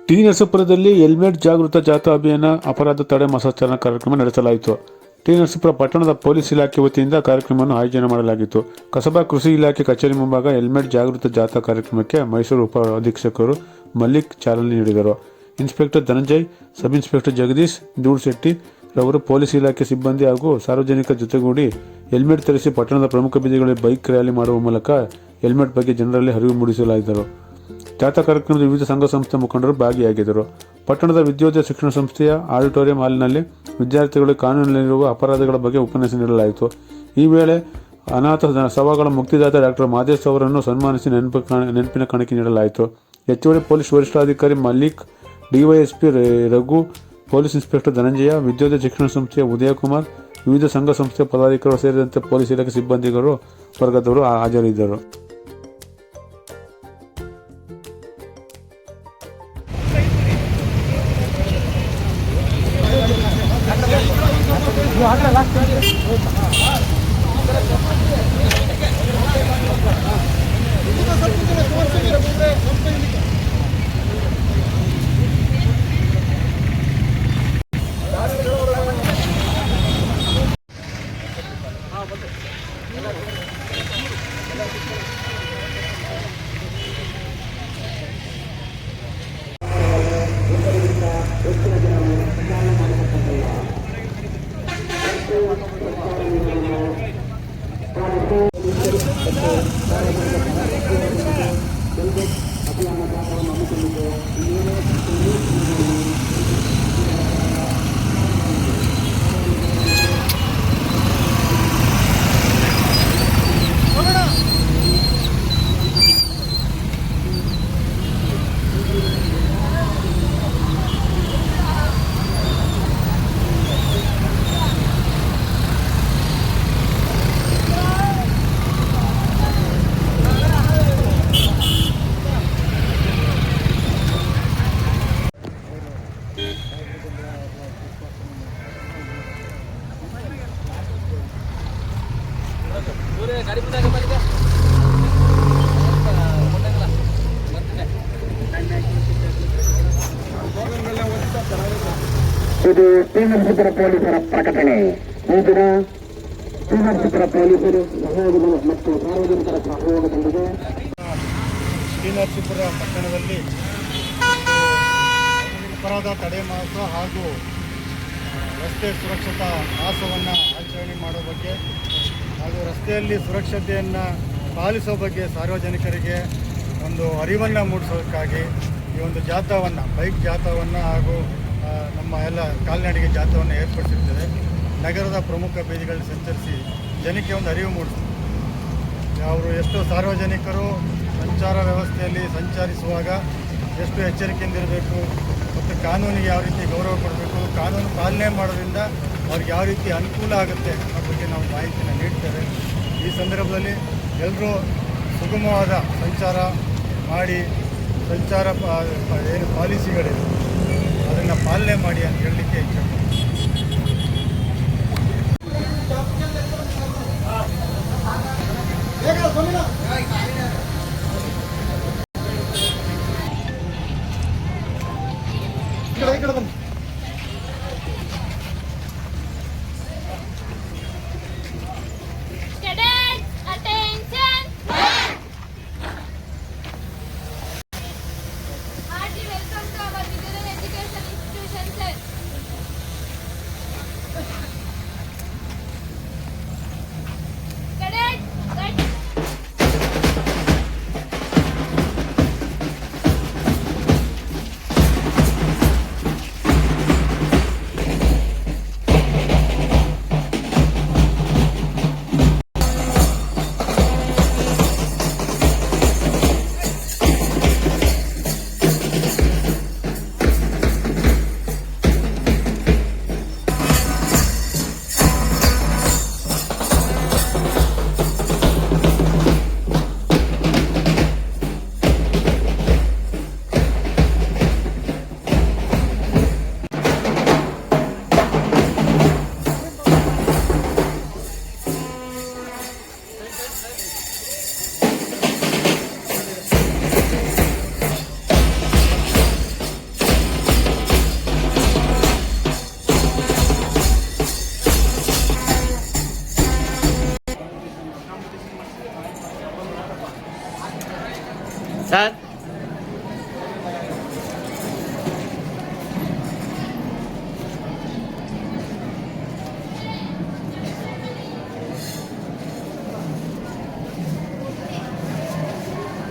T ನರಸೀಪುರದಲ್ಲಿ helmet ಜಾಗೃತ ಜಾಥಾ ಅಭಿಯಾನ ಅಪರಾಧ ತಡೆ ಮಾಸಾಚರಣಾ ಕಾರ್ಯಕ್ರಮ ನಡೆಸಲಾಯಿತು. ಟಿ ನರಸೀಪುರ ಪಟ್ಟಣದ ಪೊಲೀಸ್ ಇಲಾಖೆ ವತಿಯಿಂದ ಕಾರ್ಯಕ್ರಮವನ್ನು ಆಯೋಜನೆ ಮಾಡಲಾಗಿತ್ತು. ಕಸಬಾ ಕೃಷಿ ಇಲಾಖೆ ಕಚೇರಿ ಮುಂಭಾಗ ಹೆಲ್ಮೆಟ್ ಜಾಗೃತ ಜಾಥಾ ಕಾರ್ಯಕ್ರಮಕ್ಕೆ ಮೈಸೂರು ಉಪ ಅಧೀಕ್ಷಕರು ಮಲ್ಲಿಕ್ ಚಾಲನೆ ನೀಡಿದರು. Inspector Dhananjay, sub inspector Jagadish Dhulshetti ರವರು ಪೊಲೀಸ್ ಇಲಾಖೆ ಸಿಬ್ಬಂದಿ ಹಾಗೂ ಸಾರ್ವಜನಿಕರ ಜೊತೆಗೂಡಿ ಹೆಲ್ಮೆಟ್ ಧರಿಸಿ ಪಟ್ಟಣದ ಪ್ರಮುಖ ಬೀದಿಗಳಲ್ಲಿ ಬೈಕ್ ರ್ಯಾಲಿ ಮಾಡುವ ಮೂಲಕ ಹೆಲ್ಮೆಟ್ ಬಗ್ಗೆ ಜನರಲ್ಲಿ ಅರಿವು ಮೂಡಿಸಲಾಯಿತು. ಜಾಥಾ ಕಾರ್ಯಕ್ರಮದ ವಿವಿಧ ಸಂಘ ಸಂಸ್ಥೆ ಮುಖಂಡರು ಭಾಗಿಯಾಗಿದ್ದರು. ಪಟ್ಟಣದ ವಿದ್ಯೋದಯ ಶಿಕ್ಷಣ ಸಂಸ್ಥೆಯ ಆಡಿಟೋರಿಯಂ ಹಾಲ್ನಲ್ಲಿ ವಿದ್ಯಾರ್ಥಿಗಳಿಗೆ ಕಾನೂನಿನಲ್ಲಿರುವ ಅಪರಾಧಗಳ ಬಗ್ಗೆ ಉಪನ್ಯಾಸ ನೀಡಲಾಯಿತು. ಈ ವೇಳೆ ಅನಾಥ ಶವಗಳ ಮುಕ್ತಿದಾತ ಡಾಕ್ಟರ್ ಮಾದೇಶ್ ಅವರನ್ನು ಸನ್ಮಾನಿಸಿ ನೆನಪಿನ ಕಾಣಿಕೆ ನೀಡಲಾಯಿತು. ಹೆಚ್ಚುವರಿ ಪೊಲೀಸ್ ವರಿಷ್ಠಾಧಿಕಾರಿ Mallik, DYSP Raghu, police inspector Dhananjaya, ವಿದ್ಯೋದಯ ಶಿಕ್ಷಣ ಸಂಸ್ಥೆಯ ಉದಯಕುಮಾರ್, ವಿವಿಧ ಸಂಘ ಸಂಸ್ಥೆಯ ಪದಾಧಿಕಾರಿಗಳು ಸೇರಿದಂತೆ ಪೊಲೀಸ್ ಇಲಾಖೆ ಸಿಬ್ಬಂದಿಗಳು ವರ್ಗದವರು ಹಾಜರಿದ್ದರು. ಇದು ಟಿ ನರಸೀಪುರ ಪೊಲೀಸರ ಪ್ರಕಟಣೆ. ಈ ದಿನ ಟಿ ನರಸೀಪುರ ಪೊಲೀಸರು ಸಹಯೋಗ ಮತ್ತು ಸಾರ್ವಜನಿಕರ ಸಹಯೋಗದೊಂದಿಗೆ ಟಿ ನರಸೀಪುರ ಪಟ್ಟಣದಲ್ಲಿ ಅಪರಾಧ ತಡೆ ಮಾಸ ಹಾಗೂ ರಸ್ತೆ ಸುರಕ್ಷತಾ ಮಾಸವನ್ನು ಆಚರಣೆ ಮಾಡೋ ಬಗ್ಗೆ ಹಾಗೂ ರಸ್ತೆಯಲ್ಲಿ ಸುರಕ್ಷತೆಯನ್ನು ಪಾಲಿಸೋ ಬಗ್ಗೆ ಸಾರ್ವಜನಿಕರಿಗೆ ಒಂದು ಅರಿವನ್ನು ಮೂಡಿಸೋದಕ್ಕಾಗಿ ಈ ಒಂದು ಜಾಥಾವನ್ನು, ಬೈಕ್ ಜಾಥಾವನ್ನು ಹಾಗೂ ನಮ್ಮ ಎಲ್ಲ ಕಾಲ್ನಡಿಗೆ ಜಾಥಾವನ್ನು ಏರ್ಪಡಿಸಿರ್ತೇವೆ. ನಗರದ ಪ್ರಮುಖ ಬೀದಿಗಳಲ್ಲಿ ಸಂಚರಿಸಿ ಜನಕ್ಕೆ ಒಂದು ಅರಿವು ಮೂಡಿಸ್ತಾರೆ. ಅವರು ಎಷ್ಟು ಸಾರ್ವಜನಿಕರು ಸಂಚಾರ ವ್ಯವಸ್ಥೆಯಲ್ಲಿ ಸಂಚರಿಸುವಾಗ ಎಷ್ಟು ಎಚ್ಚರಿಕೆಯಿಂದಿರಬೇಕು ಮತ್ತು ಕಾನೂನಿಗೆ ಯಾವ ರೀತಿ ಗೌರವ ಕೊಡಬೇಕು, ಕಾನೂನು ಪಾಲನೆ ಮಾಡೋದ್ರಿಂದ ಅವ್ರಿಗೆ ಯಾವ ರೀತಿ ಅನುಕೂಲ ಆಗುತ್ತೆ ಅನ್ನೋ ಬಗ್ಗೆ ನಾವು ಮಾಹಿತಿಯನ್ನು ನೀಡ್ತೇವೆ. ಈ ಸಂದರ್ಭದಲ್ಲಿ ಎಲ್ಲರೂ ಸುಗಮವಾದ ಸಂಚಾರ ಮಾಡಿ ಸಂಚಾರ ಏನು ಪಾಲಿಸಿಗಳಿವೆ ಅದನ್ನು ಪಾಲನೆ ಮಾಡಿ ಅಂತ ಹೇಳಲಿಕ್ಕೆ ಇಚ್ಛೆ. ಸರ್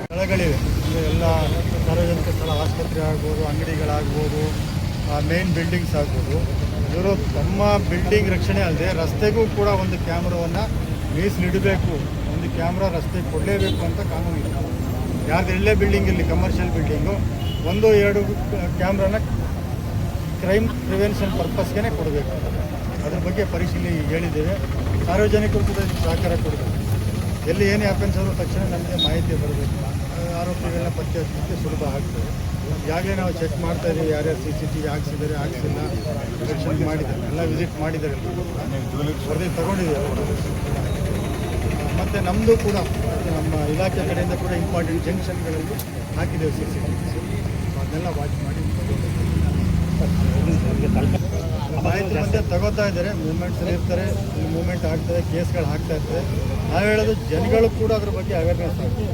ಸ್ಥಳಗಳಿವೆ, ಅಂದರೆ ಎಲ್ಲ ಸಾರ್ವಜನಿಕ ಸ್ಥಳ, ಆಸ್ಪತ್ರೆ ಆಗ್ಬೋದು, ಅಂಗಡಿಗಳಾಗ್ಬೋದು, ಮೇನ್ ಬಿಲ್ಡಿಂಗ್ಸ್ ಆಗ್ಬೋದು. ಇವರು ತಮ್ಮ ಬಿಲ್ಡಿಂಗ್ ರಕ್ಷಣೆ ಅಲ್ಲದೆ ರಸ್ತೆಗೂ ಕೂಡ ಒಂದು ಕ್ಯಾಮ್ರಾವನ್ನು ಮೀಸಲಿಡಬೇಕು, ಒಂದು ಕ್ಯಾಮ್ರಾ ರಸ್ತೆಗೆ ಕೊಡಲೇಬೇಕು ಅಂತ ಕಾನೂನು ಇದೆ. ಯಾರ್ದು ಎಲ್ಲೇ ಬಿಲ್ಡಿಂಗ್ ಇರಲಿ, ಕಮರ್ಷಿಯಲ್ ಬಿಲ್ಡಿಂಗು, 1-2 ಕ್ಯಾಮ್ರಾನ ಕ್ರೈಮ್ ಪ್ರಿವೆನ್ಷನ್ ಪರ್ಪಸ್ಗೆ ಕೊಡಬೇಕು. ಅದ್ರ ಬಗ್ಗೆ ಪರಿಶೀಲನೆ ಹೇಳಿದ್ದೇವೆ. ಸಾರ್ವಜನಿಕರು ಕೂಡ ಇದಕ್ಕೆ ಸಹಕಾರ ಕೊಡಬೇಕು. ಎಲ್ಲಿ ಏನೇ ಅಫೆನ್ಸ್ ಆದರೂ ತಕ್ಷಣ ನಮಗೆ ಮಾಹಿತಿ ಬರಬೇಕು. ಆರೋಪಿಗಳನ್ನ ಪತ್ತೆ ಹಚ್ಚಲಿಕ್ಕೆ ಸುಲಭ ಆಗ್ತದೆ. ಈಗಾಗಲೇ ನಾವು ಚೆಕ್ ಮಾಡ್ತಾ ಇದ್ದೀವಿ, ಯಾರ್ಯಾರು CCTV ಹಾಕ್ಸಿದ್ದಾರೆ, ಹಾಕ್ಸಿಲ್ಲ, ನಿರೀಕ್ಷಣೆ ಮಾಡಿದ್ದಾರೆ, ಎಲ್ಲ ವಿಸಿಟ್ ಮಾಡಿದ್ದಾರೆ, ವರದಿ ತಗೊಂಡಿದ್ದಾರೆ. ಮತ್ತು ನಮ್ಮದು ಕೂಡ ನಮ್ಮ ಇಲಾಖೆ ಕಡೆಯಿಂದ ಕೂಡ ಇಂಪಾರ್ಟೆಂಟ್ ಜಂಕ್ಷನ್ಗಳಲ್ಲಿ ಹಾಕಿದ್ದೇವೆ CCTV. ಅದನ್ನೆಲ್ಲ ವಾಚ್ ಮಾಡಿ ಮಾಹಿತಿ ಮತ್ತೆ ತಗೋತಾ ಇದ್ದಾರೆ. ಮೂವ್ಮೆಂಟ್ಸಲ್ಲಿ ಇರ್ತಾರೆ, ಇಲ್ಲಿ ಮೂವ್ಮೆಂಟ್ ಆಗ್ತದೆ, ಕೇಸ್ಗಳು ಆಗ್ತಾ ಇರ್ತದೆ. ನಾವು ಹೇಳೋದು ಜನಗಳು ಕೂಡ ಅದ್ರ ಬಗ್ಗೆ ಅವೇರ್ನೆಸ್ ಆಗ್ತದೆ.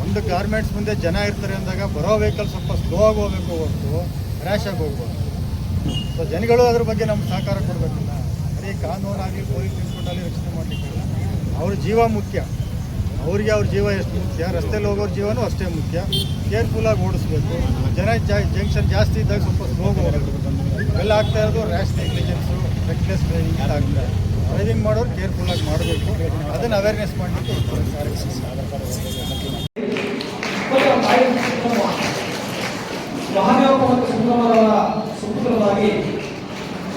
ಒಂದು ಗಾರ್ಮೆಂಟ್ಸ್ ಮುಂದೆ ಜನ ಇರ್ತಾರೆ ಅಂದಾಗ ಬರೋ ವೆಹಿಕಲ್ ಸ್ವಲ್ಪ ಸ್ಲೋ ಆಗಿ ಹೋಗಬೇಕು ಹೊರತು ರ್ಯಾಶ್ ಆಗಿ ಹೋಗ್ಬೋದು. ಸೊ ಜನಗಳು ಅದ್ರ ಬಗ್ಗೆ ನಮ್ಗೆ ಸಹಕಾರ ಕೊಡಬೇಕಲ್ಲ. ಬರೀ ಕಾನೂನಾಗಲಿ ಪೊಲೀಸ್ ಇನ್ಸ್ಪೆಕ್ಟಲ್ಲಿ ರಕ್ಷಣೆ ಮಾಡಲಿಕ್ಕಿಲ್ಲ. ಅವ್ರ ಜೀವ ಮುಖ್ಯ, ಅವ್ರಿಗೆ ಅವ್ರ ಜೀವ ಎಷ್ಟು ಮುಖ್ಯ, ರಸ್ತೆಯಲ್ಲಿ ಹೋಗೋರ ಜೀವನೂ ಅಷ್ಟೇ ಮುಖ್ಯ. ಕೇರ್ಫುಲ್ಲಾಗಿ ಓಡಿಸ್ಬೇಕು. ಜನ ಜಂಕ್ಷನ್ ಜಾಸ್ತಿ ಇದ್ದಾಗ ಸ್ವಲ್ಪ ಸ್ಲೋ ಹೋಗಬೇಕು. ಎಲ್ಲ ಆಗ್ತಾ ಇರೋದು ರ್ಯಾಶ್ ನೆಗ್ಲಿಜೆನ್ಸು, ರೆಕ್ಲೆಸ್ ಡ್ರೈವಿಂಗ್ ಆಗ್ತದೆ. ಡ್ರೈವಿಂಗ್ ಮಾಡೋರು ಕೇರ್ಫುಲ್ಲಾಗಿ ಮಾಡಬೇಕು. ಅದನ್ನು ಅವೇರ್ನೆಸ್ ಮಾಡಲಿಕ್ಕೆ ಮಹಾದೇವಪ್ಪ ಮತ್ತು ಸುಂದರವರ ಸುಪುತ್ರರಾಗಿ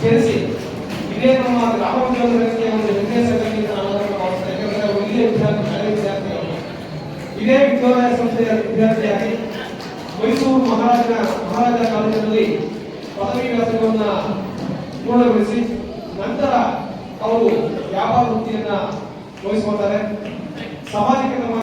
ಸೇರಿಸಿ ಇದೇ ನಮ್ಮ ಗ್ರಾಮೋದ್ಯೋಗ ವ್ಯವಸ್ಥೆಯ ಒಂದು ನಿರ್ದೇಶಕರಿಗೆ ನಾನು ಭಾವಿಸ್ತೇನೆ. ಯಾಕಂದರೆ ಇದೇ ವಿದ್ಯಾರ್ಥಿಗಳು ಇದೇ ವಿದ್ಯಾಲಯ ಸಂಸ್ಥೆಯ ವಿದ್ಯಾರ್ಥಿಯಾಗಿ ಮೈಸೂರು ಮಹಾರಾಜ ಕಾಲೇಜಿನಲ್ಲಿ ಪದವಿ ವ್ಯಾಸಂಗವನ್ನು ಪೂರ್ಣಗೊಳಿಸಿ ನಂತರ ಅವರು ವ್ಯಾಪಾರ ವೃತ್ತಿಯನ್ನು ವಹಿಸಿಕೊಳ್ತಾರೆ. ಸಾಮಾಜಿಕ